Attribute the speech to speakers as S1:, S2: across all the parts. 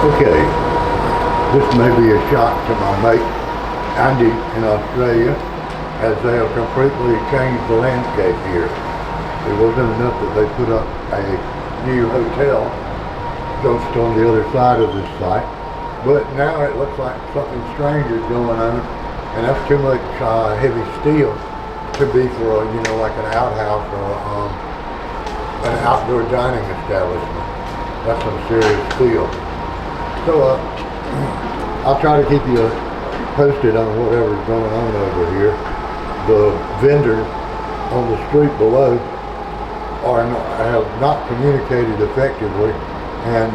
S1: Okay, this may be a shock to my mate Andy in Australia, as they have completely changed the landscape here. It wasn't enough that they put up a new hotel just on the other side of this site, but now it looks like something strange is going on, and that's too much heavy steel to be for like an outhouse or an outdoor dining establishment. That's some serious steel. So I'll try to keep you posted on whatever's going on over here. The vendors on the street below have not communicated effectively, and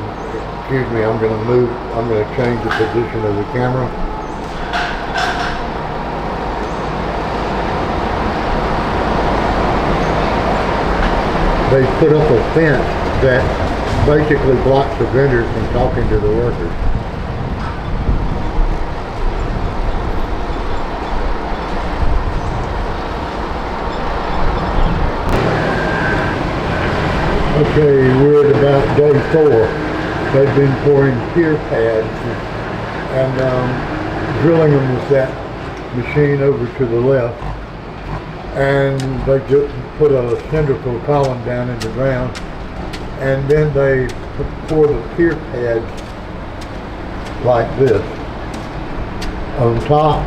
S1: excuse me, I'm going to change the position of the camera. They put up a fence that basically blocks the vendors from talking to the workers. Okay, we're at about day 4. They've been pouring pier pads and drilling them with that machine over to the left. And they just put a cylindrical column down in the ground, and then they pour the pier pads like this on top,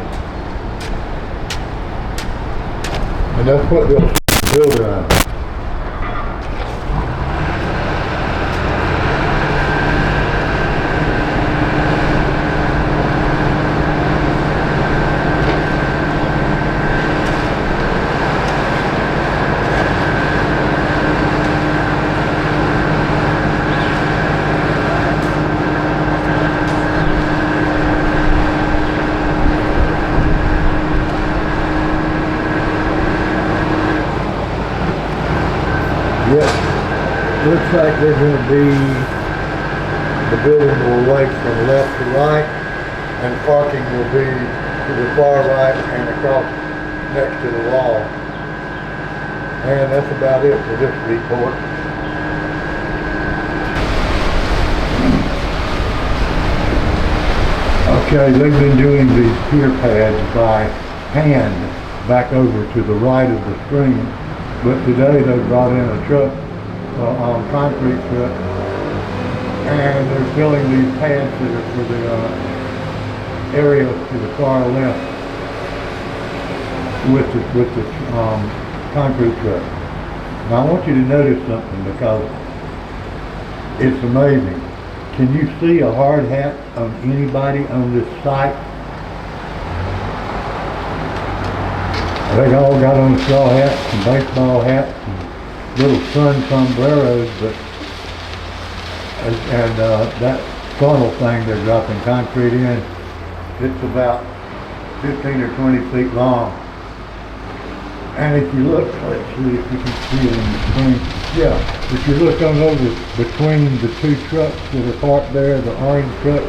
S1: and that's what they'll build around. Yep, looks like they're going to be, the building will lay from left to right, and parking will be to the far right and across next to the wall. And that's about it for this report. Okay, they've been doing these pier pads by hand back over to the right of the stream. But today they brought in a truck, concrete truck, and they're filling these pads that are for the area to the far left with the concrete truck. Now I want you to notice something, because it's amazing. Can you see a hard hat on anybody on this site? They all got on straw hats and baseball hats and little sun sombreros, but and that funnel thing they're dropping concrete in, it's about 15 or 20 feet long. And if you look, let's see if you can see it in between. Yeah, if you look on over between the two trucks that are parked there, the orange truck,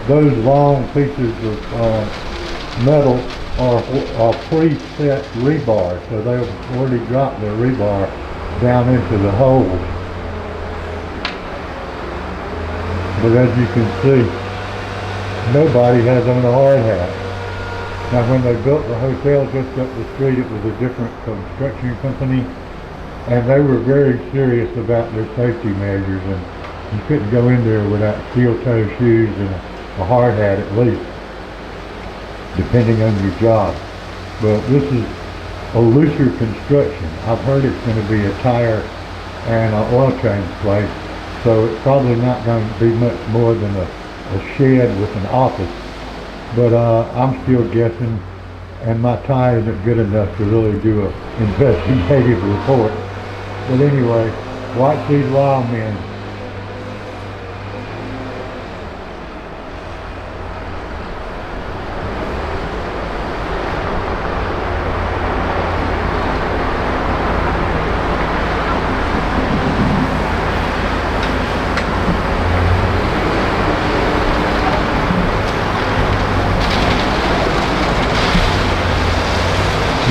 S1: those long pieces of metal are preset rebar, so they've already dropped their rebar down into the holes. But as you can see, nobody has on a hard hat. Now when they built the hotel just up the street, it was a different construction company, and they were very serious about their safety measures, and you couldn't go in there without steel-toe shoes and a hard hat at least, depending on your job. But this is a looser construction. I've heard it's going to be a tire and an oil change place, so it's probably not going to be much more than a shed with an office. But I'm still guessing, and my tie isn't good enough to really do an investigative report. But anyway, watch these wild men.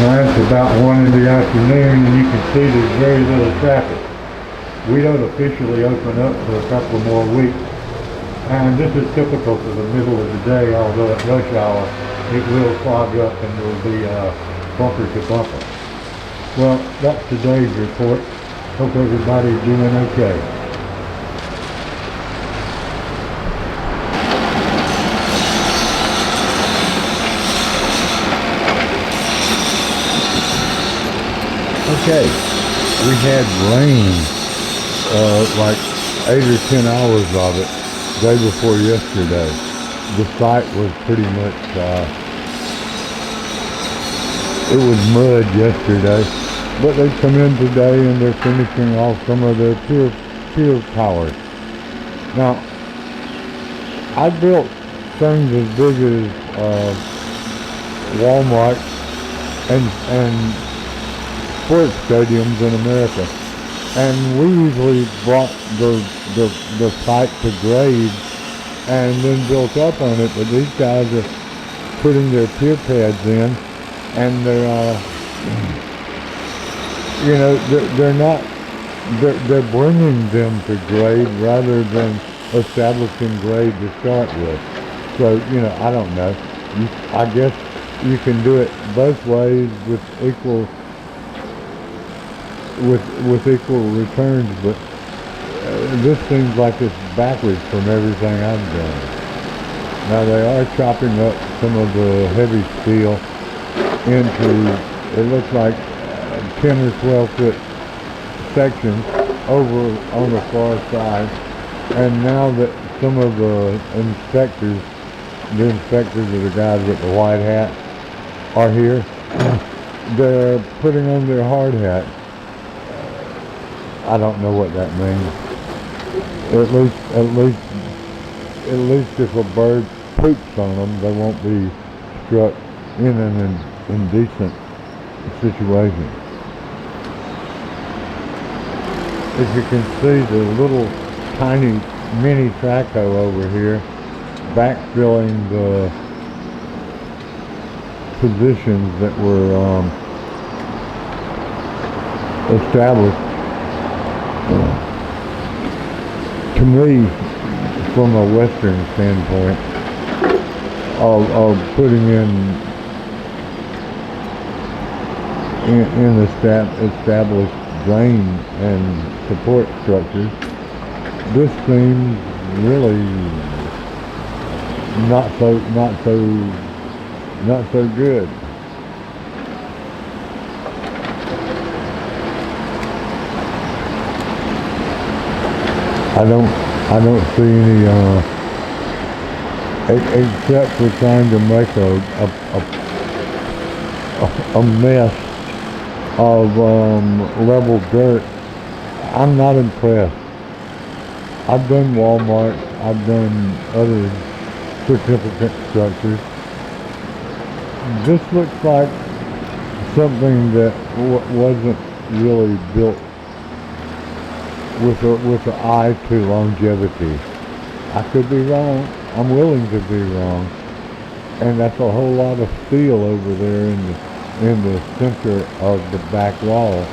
S1: Now it's about 1 in the afternoon, and you can see there's very little traffic. We don't officially open up for a couple more weeks, And this is typical for the middle of the day, although at rush hour it will clog up and there will be bumper to bumper. Well, that's today's report. Hope everybody's doing okay. Okay, we had rain, like 8 or 10 hours of it, day before yesterday. The site was pretty much, it was mud yesterday, but they come in today and they're finishing off some of their pier towers. Now, I built things as big as Walmart and sports stadiums in America, and we usually brought the site to grade and then built up on it. But these guys are putting their pier pads in, and they're they're bringing them to grade rather than establishing grade to start with. So I don't know. I guess you can do it both ways with equal returns, but this seems like it's backwards from everything I've done. Now they are chopping up some of the heavy steel into, it looks like 10 or 12 foot sections over on the far side, and now that some of the inspectors are the guys with the white hat, are here, they're putting on their hard hat. I don't know what that means. At least if a bird poops on them, they won't be struck in an indecent situation. As you can see, the little tiny mini traco over here backfilling the positions that were established. To me, from a Western standpoint, of putting in established drain and support structures, this seems really not so good. I don't see any, except for trying to make a mess of level dirt. I'm not impressed. I've done Walmart, I've done other significant structures. This looks like something that wasn't really built with an eye to longevity. I could be wrong. I'm willing to be wrong. And that's a whole lot of steel over there in the center of the back wall.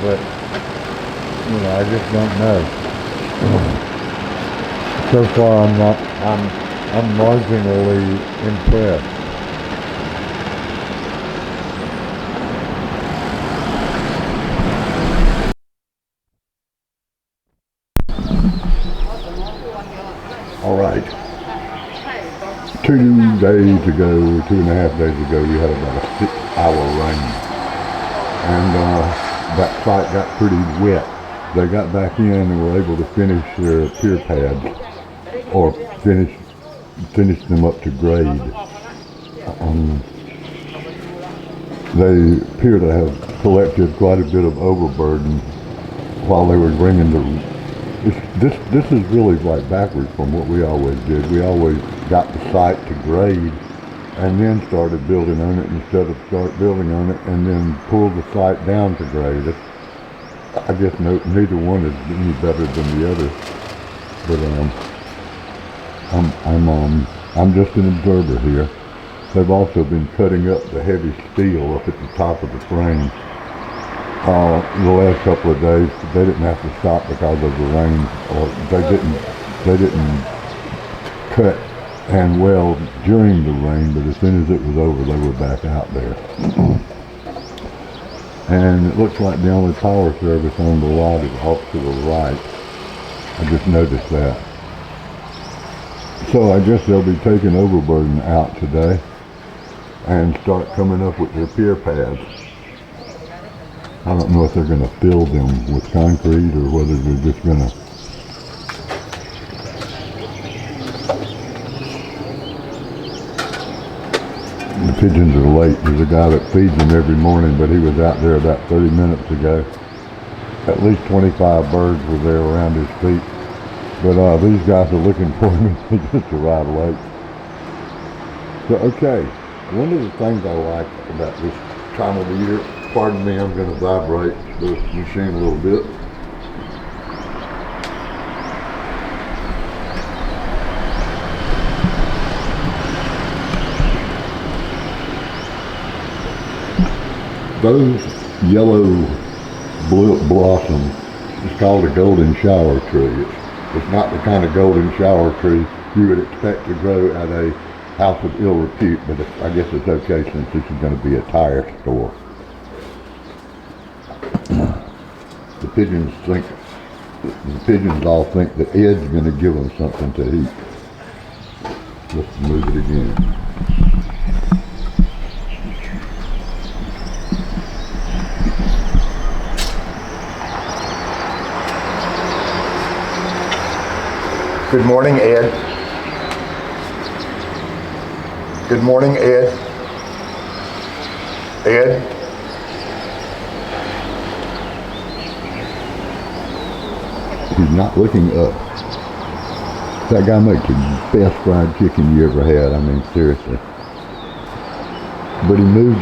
S1: But I just don't know. So far I'm marginally impressed. All right. 2 days ago, 2.5 days ago, we had about a 6-hour rain, and that site got pretty wet. They got back in and were able to finish their pier pads, or finish them up to grade. They appear to have collected quite a bit of overburden while they were bringing the. This is really like backwards from what we always did. We always got the site to grade and then started building on it instead of start building on it and then pull the site down to grade. I guess neither one is any better than the other. But I'm just an observer here. They've also been cutting up the heavy steel up at the top of the frame. The last couple of days, they didn't have to stop because of the rain, or they didn't cut and weld during the rain, but as soon as it was over, they were back out there. And it looks like the only power service on the lot is off to the right. I just noticed that. So I guess they'll be taking overburden out today and start coming up with their pier pads. I don't know if they're going to fill them with concrete or whether they're just going to The pigeons are late. There's a guy that feeds them every morning, but he was out there about 30 minutes ago. At least 25 birds were there around his feet. But these guys are looking for him. He just arrived late. So, okay. One of the things I like about this time of the year, pardon me, I'm going to vibrate the machine a little bit. Those yellow blossoms is called a golden shower tree. It's not the kind of golden shower tree you would expect to grow at a house of ill repute, but I guess it's okay since this is going to be a tire store. The pigeons all think that Ed's going to give them something to eat. Let's move it again. Good morning, Ed. Good morning, Ed. Ed? He's not looking up. That guy makes the best fried chicken you ever had. I mean, seriously. But he moved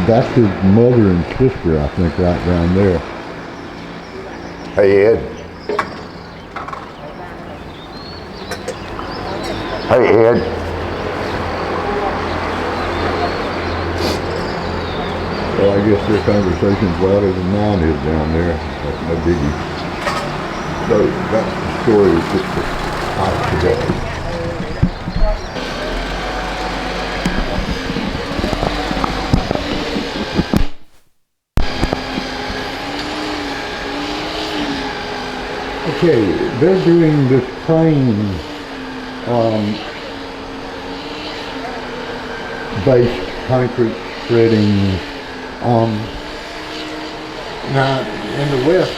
S1: that's his mother and sister, I think, right down there. Hey, Ed. Hey, Ed. Well, I guess their conversation's louder than mine is down there. That's no biggie. So, that's the story of just the house today. Okay, they're doing this crane based concrete shredding. Now in the West,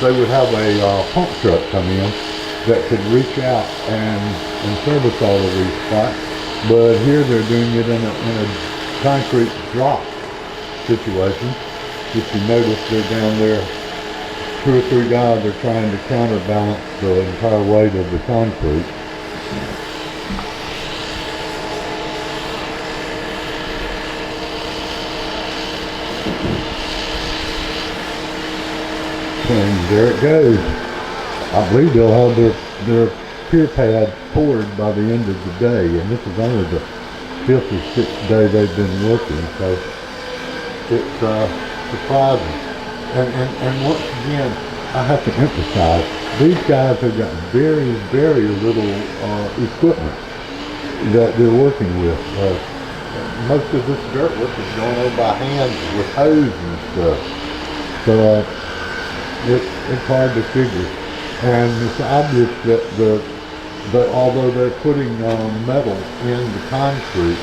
S1: they would have a pump truck come in that could reach out and service all of these spots, but here they're doing it in a concrete drop situation. If you notice, they're down there, 2 or 3 guys are trying to counterbalance the entire weight of the concrete. And there it goes. I believe they'll have their pier pad poured by the end of the day, and this is only the 5th or 6th day they've been working, so it's surprising. And once again, I have to emphasize, these guys have got very, very little equipment that they're working with. Most of this dirt work is going on by hand with hose and stuff. So it's hard to figure. And it's obvious that although they're putting metal in the concrete,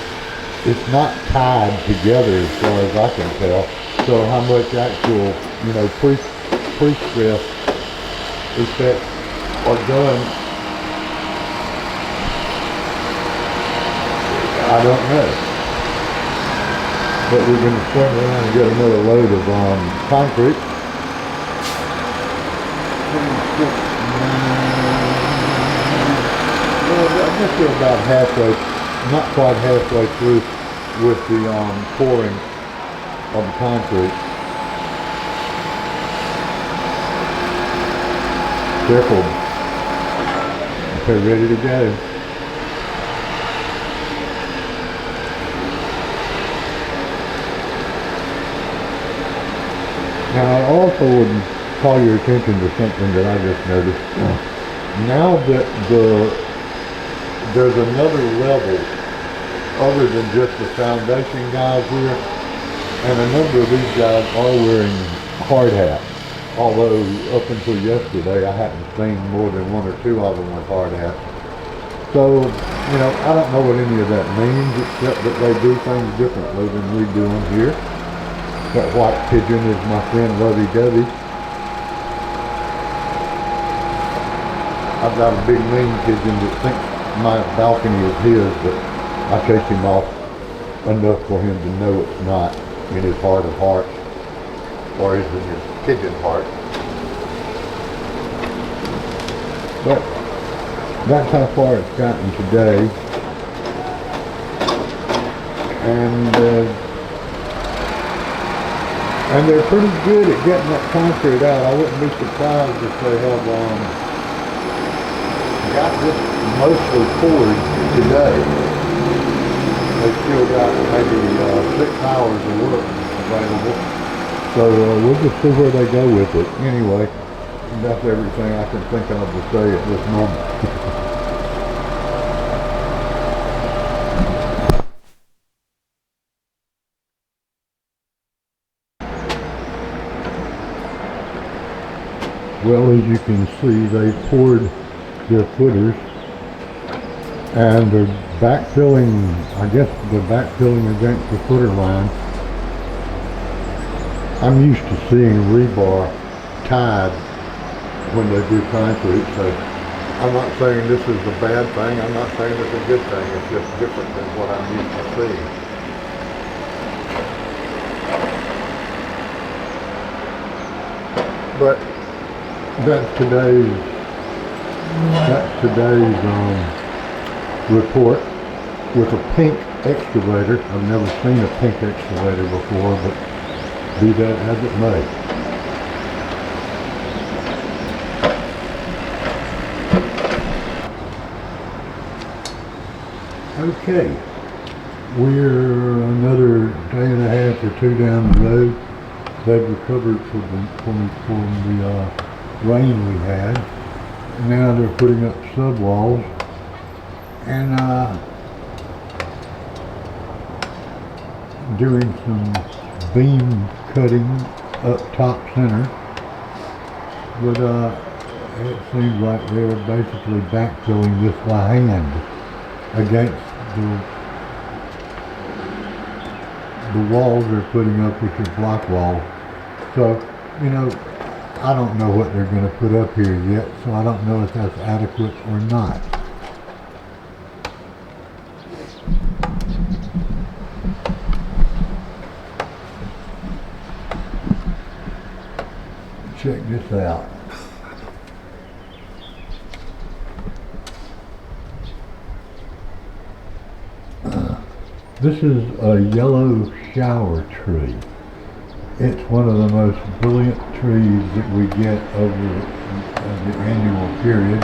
S1: it's not tied together as far as I can tell. So how much actual, pre-stress effects are done, I don't know. But we're going to swing around and get another load of concrete. Well, I guess we're about halfway, not quite halfway through with the pouring of the concrete. Careful. Okay, ready to go. Now I also would call your attention to something that I just noticed. Now that there's another level other than just the foundation guys here, and a number of these guys are wearing hard hats. Although up until yesterday I hadn't seen more than one or two of them with hard hats. So, you know, I don't know what any of that means, except that they do things differently than we do them here. That white pigeon is my friend Lovey-Dovey. I've got a big mean pigeon that thinks my balcony is his, but I chase him off enough for him to know it's not in his heart of hearts, or is in his pigeon heart. But that's how far it's gotten today. And they're pretty good at getting that concrete out. I wouldn't be surprised if they have got this mostly poured today. They still got maybe 6 hours of work available. So we'll just see where they go with it. Anyway, that's everything I can think of to say at this moment. Well, as you can see, they poured their footers and they're backfilling, I guess they're backfilling against the footer line. I'm used to seeing rebar tied when they do concrete, so I'm not saying this is a bad thing, I'm not saying it's a good thing, it's just different than what I'm used to seeing. But that's today's report with a pink excavator. I've never seen a pink excavator before, but be that as it may. Okay, we're another day and a half or two down the road. They've recovered from the rain we had. Now they're putting up subwalls and doing some beam cutting up top center. But it seems like they're basically backfilling this by hand against the walls they're putting up, which are block walls. So, you know, I don't know what they're going to put up here yet, so I don't know if that's adequate or not. Check this out. This is a yellow shower tree. It's one of the most brilliant trees that we get over the annual period.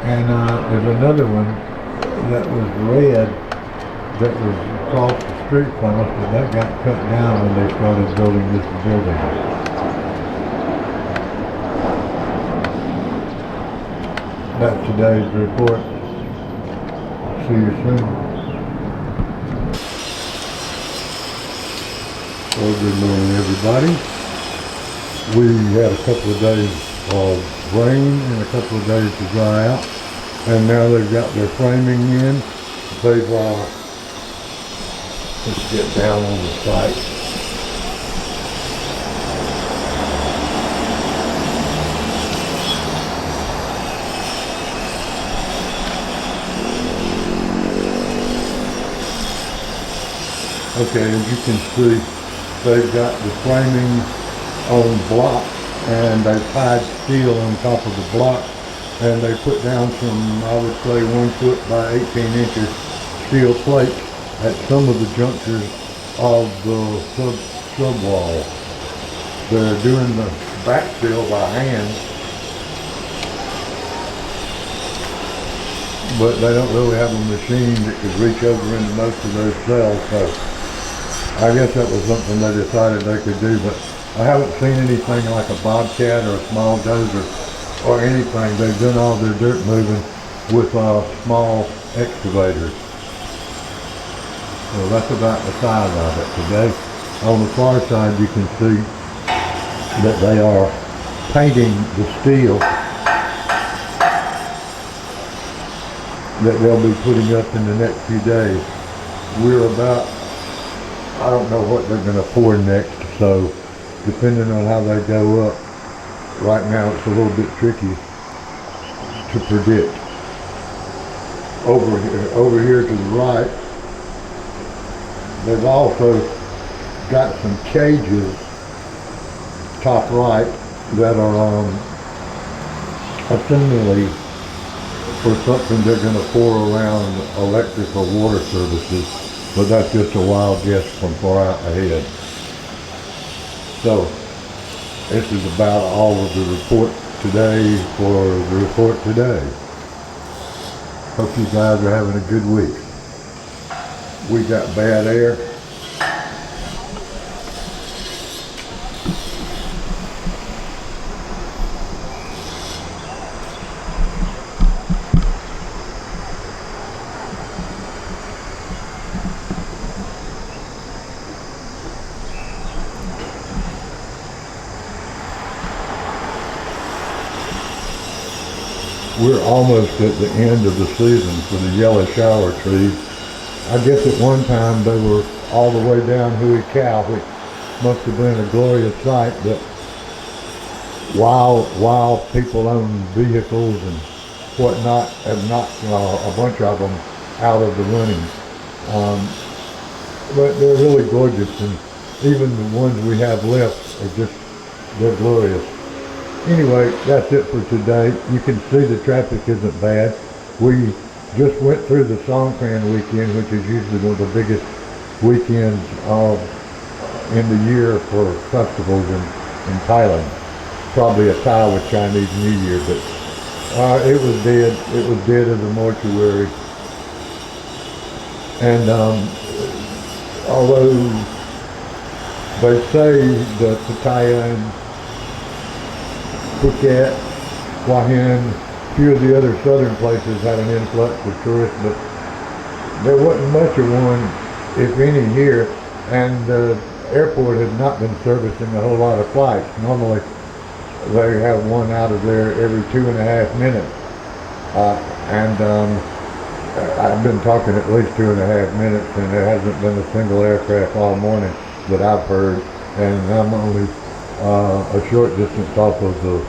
S1: And there's another one that was red that was across the street from us, but that got cut down when they started building this building. That's today's report. See you soon. Well, good morning, everybody. We had a couple of days of rain and a couple of days to dry out, and now they've got their framing in. They've let's get down on the site. Okay, as you can see, they've got the framing on blocks, and they've tied steel on top of the block, and they put down some, I would say, 1 foot by 18 inches steel plates at some of the junctures of the sub wall. They're doing the backfill by hand, but they don't really have a machine that could reach over into most of those cells, so I guess that was something they decided they could do, but I haven't seen anything like a bobcat or a small dozer or anything. They've done all their dirt moving with small excavators. So that's about the size of it today. On the far side you can see that they are painting the steel that they'll be putting up in the next few days. We're about, I don't know what they're going to pour next, so depending on how they go up, right now it's a little bit tricky to predict. Over here to the right, they've also got some cages, top right, that are assumingly for something they're going to pour around electric or water services, but that's just a wild guess from far out ahead. So this is about all of the report today for the report today. Hope you guys are having a good week. We got bad air. We're almost at the end of the season for the yellow shower trees. I guess at one time they were all the way down Hui Cow, which must have been a glorious sight, but while people own vehicles and whatnot have knocked a bunch of them out of the running. But they're really gorgeous, and even the ones we have left are just, they're glorious. Anyway, that's it for today. You can see the traffic isn't bad. We just went through the Songkran weekend, which is usually one of the biggest weekends in the year for festivals in Thailand. Probably a tie with Chinese New Year, but it was dead. It was dead in the mortuary. And although they say that Pattaya, Phuket, Hua Hin, a few of the other southern places had an influx of tourists, but there wasn't much of one, if any, here, and the airport has not been servicing a whole lot of flights. Normally they have one out of there every 2.5 minutes, I've been talking at least 2.5 minutes, and there hasn't been a single aircraft all morning that I've heard, and I'm only a short distance off of the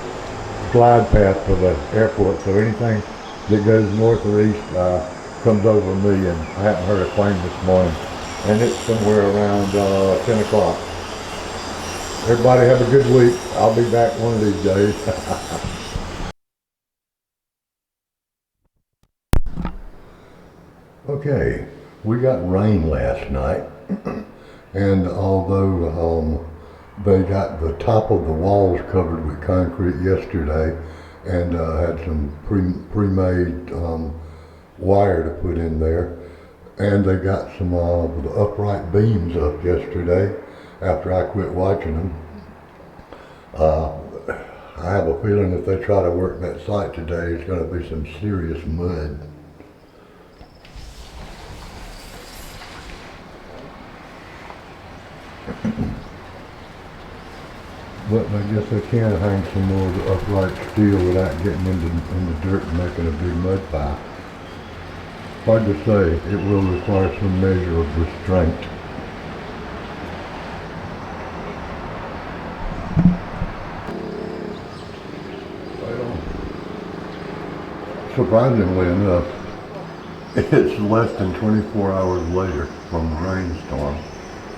S1: glide path for the airport, so anything that goes north or east comes over me, and I haven't heard a plane this morning, and it's somewhere around 10 o'clock. Everybody have a good week. I'll be back one of these days. Okay, we got rain last night, and although they got the top of the walls covered with concrete yesterday, and had some pre-made wire to put in there, and they got some of the upright beams up yesterday after I quit watching them. I have a feeling if they try to work that site today, it's going to be some serious mud. But I guess I can hang some more of the upright steel without getting in the dirt and making a big mud pile. Hard to say. It will require some measure of restraint. Well, surprisingly enough, it's less than 24 hours later from the rainstorm,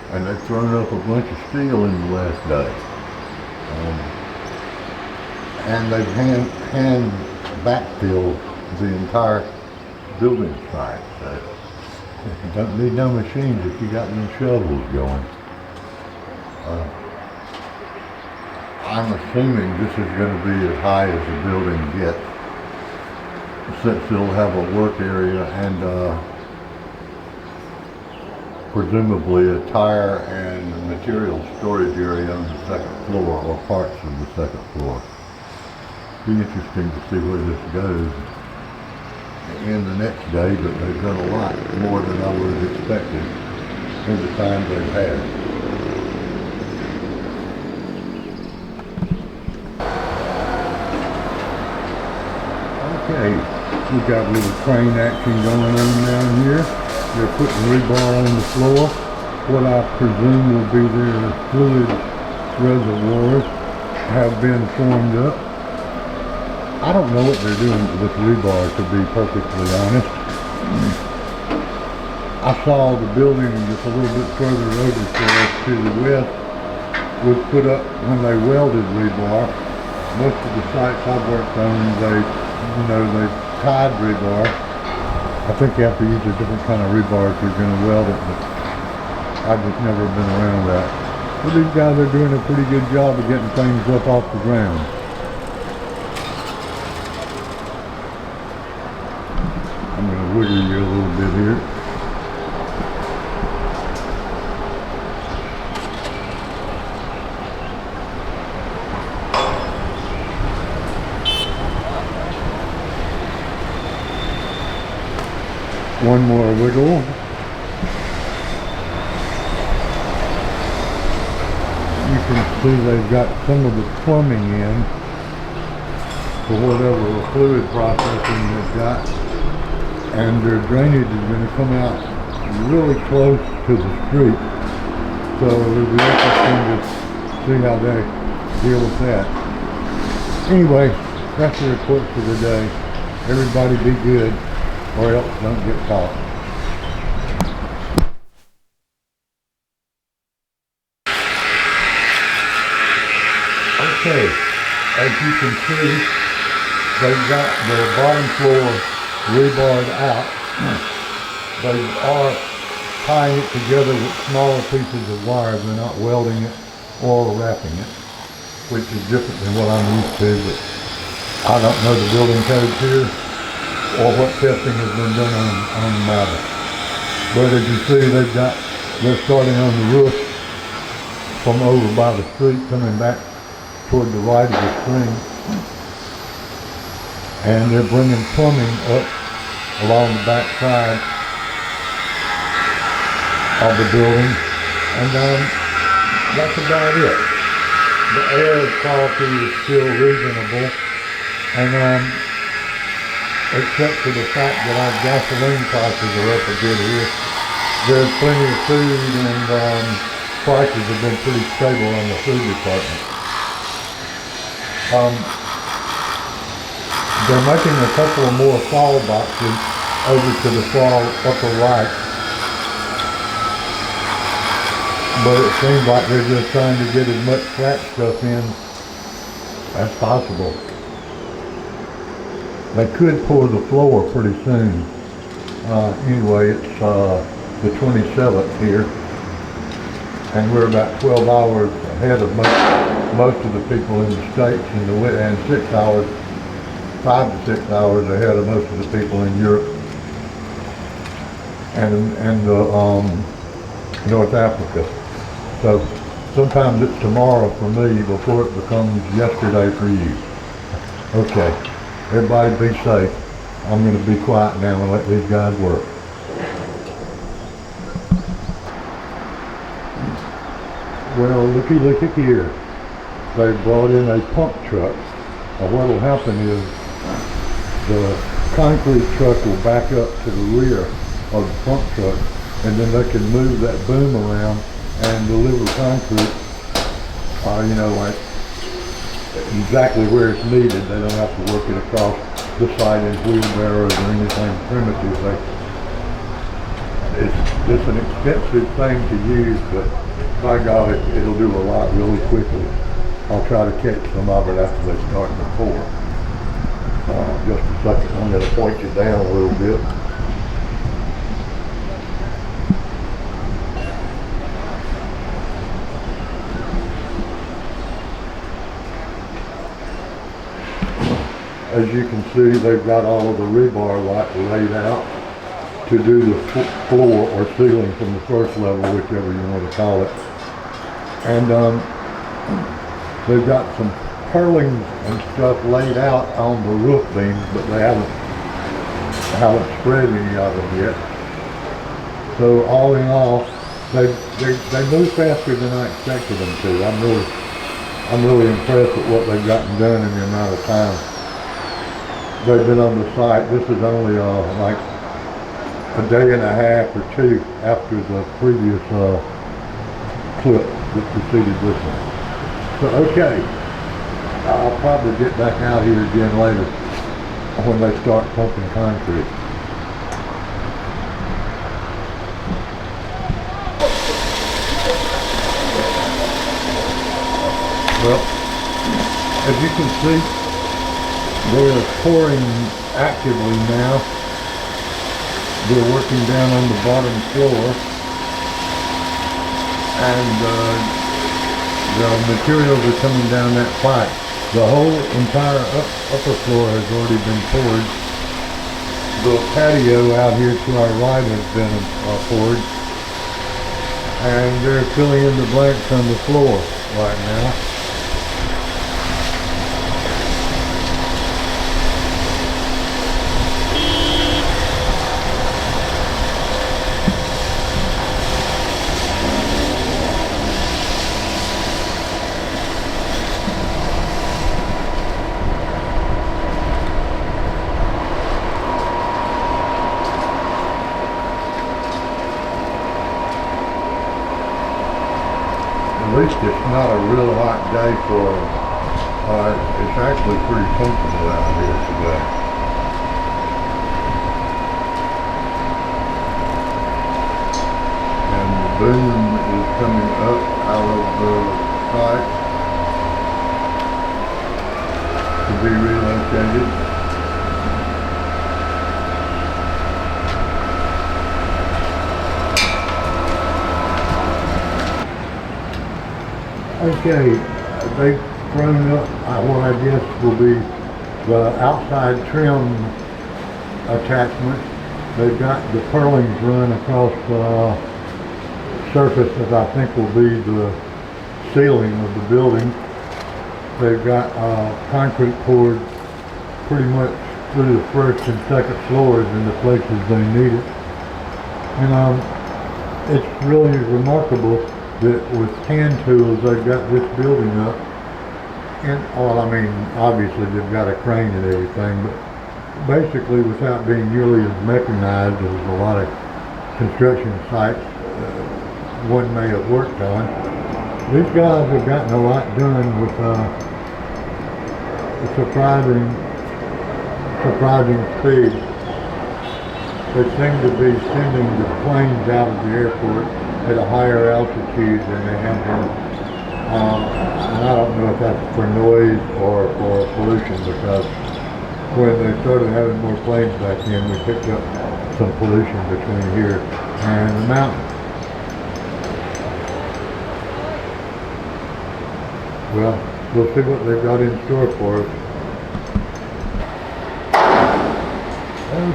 S1: and they've thrown up a bunch of steel in the last day. And they've hand backfilled the entire building site. So you don't need no machines if you got them shovels going. I'm assuming this is going to be as high as the building gets, since it'll have a work area and presumably a tire and material storage area on the second floor, or parts of the second floor. Be interesting to see where this goes. in the next day, but they've done a lot more than I would have expected in the time they've had. Okay, we got a little crane action going on down here. They're putting rebar on the floor. What I presume will be their fluid reservoirs have been formed up. I don't know what they're doing with rebar, to be perfectly honest. I saw the building just a little bit further over to the west was put up when they welded rebar. Most of the sites I've worked on, they tied rebar. I think you have to use a different kind of rebar if you're going to weld it, but I've just never been around that. But these guys are doing a pretty good job of getting things up off the ground. I'm going to wiggle you a little bit here. One more wiggle. You can see they've got some of the plumbing in for whatever fluid processing they've got. And their drainage is going to come out really close to the street. So it'll be interesting to see how they deal with that. Anyway, that's the report for the day. Everybody be good, or else don't get caught. Okay, as you can see, they've got the bottom floor rebarred out. They are tying it together with smaller pieces of wire. They're not welding it or wrapping it, which is different than what I'm used to, but I don't know the building codes here or what testing has been done on the matter. But as you see, they're starting on the roof from over by the street, coming back toward the right of the screen. And they're bringing plumbing up along the back side of the building, and that's about it. The air quality is still reasonable, and except for the fact that our gasoline prices are up a bit here, there's plenty of food, and prices have been pretty stable on the food department. They're making a couple of more fall boxes over to the far upper right. But it seems like they're just trying to get as much flat stuff in as possible. They could pour the floor pretty soon. Anyway, it's the 27th here, and we're about 12 hours ahead of most of the people in the States, and 6 hours, 5 to 6 hours ahead of most of the people in Europe and North Africa. So sometimes it's tomorrow for me before it becomes yesterday for you. Okay, everybody be safe. I'm going to be quiet now and let these guys work. Well, looky here. They brought in a pump truck. What will happen is the concrete truck will back up to the rear of the pump truck, and then they can move that boom around and deliver concrete, like exactly where it's needed. They don't have to work it across the site in wheelbarrows or anything primitive. It's just an expensive thing to use, but by God, it'll do a lot really quickly. I'll try to catch some of it after they start to pour. Just a second, I'm going to point you down a little bit. As you can see, they've got all of the rebar laid out to do the floor or ceiling from the first level, whichever you want to call it. And they've got some purlins and stuff laid out on the roof beams, but they haven't haven't spread any of them yet. So all in all, they move faster than I expected them to. I'm really impressed with what they've gotten done in the amount of time they've been on the site. This is only like a day and a half or two after the previous clip that preceded this one. So okay, I'll probably get back out here again later when they start pumping concrete. Well, as you can see, they're pouring actively now. They're working down on the bottom floor, and the materials are coming down that pipe. The whole entire upper floor has already been poured. The patio out here to our right has been poured, and they're filling in the blanks on the floor right now. At least it's not a real hot day for them. It's actually pretty comfortable out here today. And the boom is coming up out of the site to be relocated. Okay, they've thrown up what I guess will be the outside trim attachment. They've got the purlings run across the surface that I think will be the ceiling of the building. They've got concrete poured pretty much through the first and second floors in the places they need it. And it's really remarkable that with hand tools they've got this building up, and well, I mean, obviously they've got a crane and everything, but basically without being nearly as mechanized as a lot of construction sites one may have worked on. These guys have gotten a lot done with surprising speed. They seem to be sending the planes out of the airport at a higher altitude than they have been. And I don't know if that's for noise or for pollution, because when they started having more planes back in, we picked up some pollution between here and the mountain. Well, we'll see what they've got in store for us.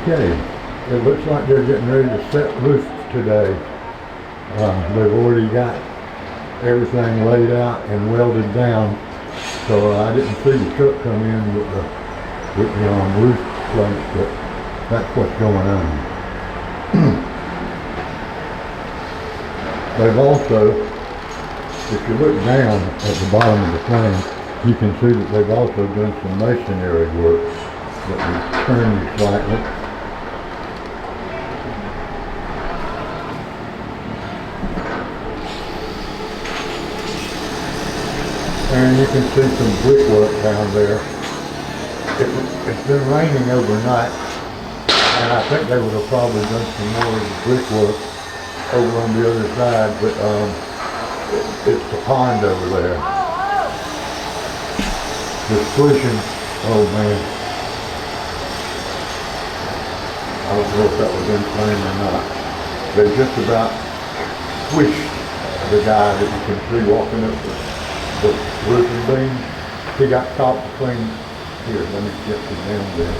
S1: Okay, it looks like they're getting ready to set roof today. They've already got everything laid out and welded down, so I didn't see the truck come in with the roof plate, but that's what's going on. They've also, if you look down at the bottom of the plane, you can see that they've also done some masonry work that will turn you slightly. And you can see some brickwork down there. It's been raining overnight, and I think they would have probably done some more of the brickwork over on the other side, but it's the pond over there. The squishing, oh man. I don't know if that was in frame or not. They just about squished the guy that you can see walking up the roofing beam. He got caught between, here, let me get you down there.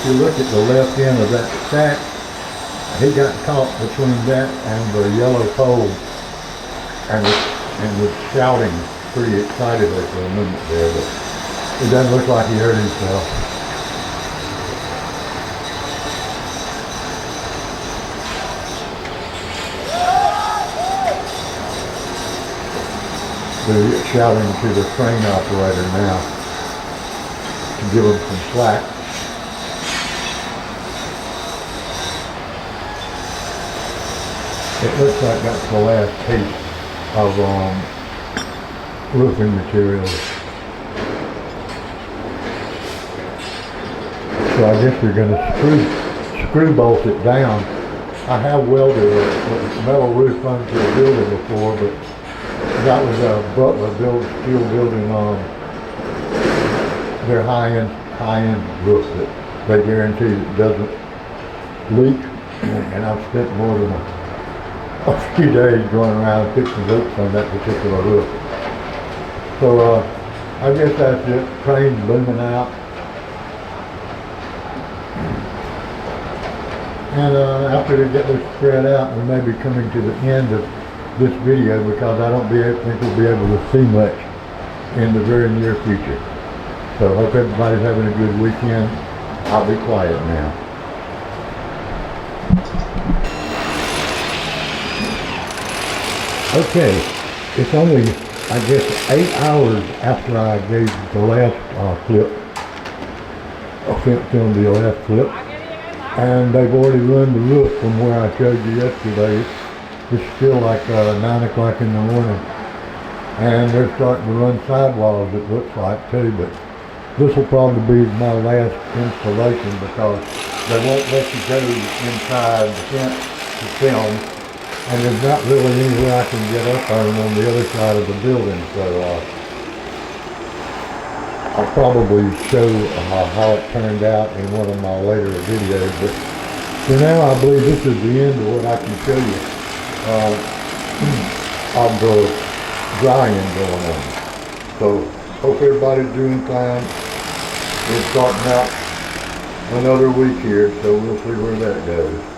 S1: if you look at the left end of that stack, he got caught between that and the yellow pole and was shouting pretty excitedly for a minute there, but it doesn't look like he hurt himself. They're shouting to the crane operator now to give him some slack. It looks like that's the last piece of roofing materials. So I guess they're going to screw bolt it down. I have welded a metal roof onto a building before, but that was a Butler steel building on their high-end roof that they guarantee it doesn't leak. And I've spent more than a few days going around fixing leaks on that particular roof. So I guess that's it. Crane's booming out. And after they get this spread out, we may be coming to the end of this video because I don't think we'll be able to see much in the very near future. So I hope everybody's having a good weekend. I'll be quiet now. Okay, it's only, I guess, 8 hours after I gave the last filmed the last clip, and they've already run the roof from where I showed you yesterday. It's still like 9 o'clock in the morning, and they're starting to run sidewalls, it looks like, too, but this will probably be my last installation because they won't let you go inside the fence to film. And there's not really anywhere I can get up on the other side of the building, so I'll probably show how it turned out in one of my later videos. But for now, I believe this is the end of what I can show you of the drying going on. So hope everybody's doing fine. We're starting out another week here, so we'll see where that goes.